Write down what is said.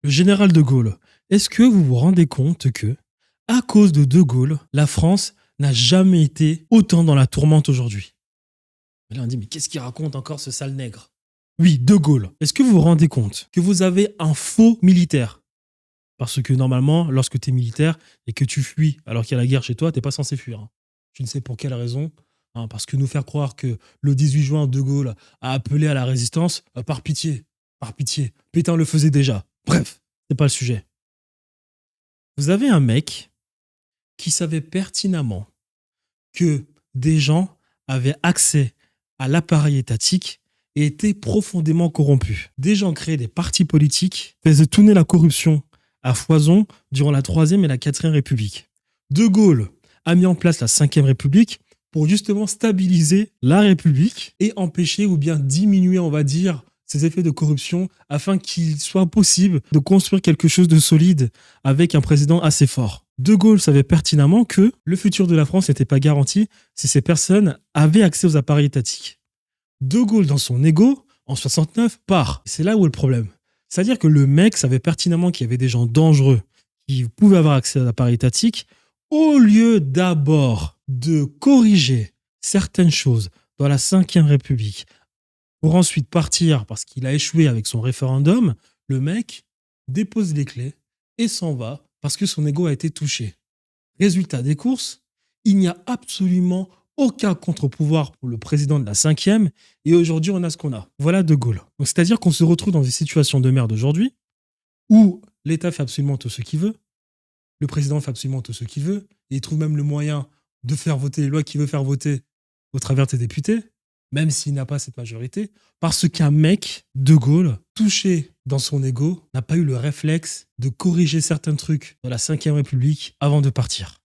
Le général de Gaulle, est-ce que vous vous rendez compte que, à cause de Gaulle, la France n'a jamais été autant dans la tourmente aujourd'hui? Et là, on dit, mais qu'est-ce qu'il raconte encore ce sale nègre? Oui, de Gaulle. Est-ce que vous vous rendez compte que vous avez un faux militaire? Parce que normalement, lorsque tu es militaire et que tu fuis alors qu'il y a la guerre chez toi, tu n'es pas censé fuir, hein. Je ne sais pour quelle raison, hein, parce que nous faire croire que le 18 juin, De Gaulle a appelé à la résistance, par pitié, Pétain le faisait déjà. Bref, c'est pas le sujet. Vous avez un mec qui savait pertinemment que des gens avaient accès à l'appareil étatique et étaient profondément corrompus. Des gens créaient des partis politiques, faisaient tourner la corruption à foison durant la 3e et la 4e République. De Gaulle a mis en place la 5e République pour justement stabiliser la République et empêcher ou bien diminuer, on va dire, ces effets de corruption afin qu'il soit possible de construire quelque chose de solide avec un président assez fort. De Gaulle savait pertinemment que le futur de la France n'était pas garanti si ces personnes avaient accès aux appareils étatiques. De Gaulle, dans son ego, en 69, part. C'est là où est le problème. C'est-à-dire que le mec savait pertinemment qu'il y avait des gens dangereux qui pouvaient avoir accès à l'appareil étatique. Au lieu d'abord de corriger certaines choses dans la 5e République, pour ensuite partir parce qu'il a échoué avec son référendum, le mec dépose les clés et s'en va parce que son ego a été touché. Résultat des courses, il n'y a absolument aucun contre-pouvoir pour le président de la 5e et aujourd'hui on a ce qu'on a. Voilà De Gaulle. Donc, c'est-à-dire qu'on se retrouve dans des situations de merde aujourd'hui où l'État fait absolument tout ce qu'il veut, le président fait absolument tout ce qu'il veut et il trouve même le moyen de faire voter les lois qu'il veut faire voter au travers de ses députés, même s'il n'a pas cette majorité, parce qu'un mec, De Gaulle, touché dans son ego, n'a pas eu le réflexe de corriger certains trucs dans la 5e République avant de partir.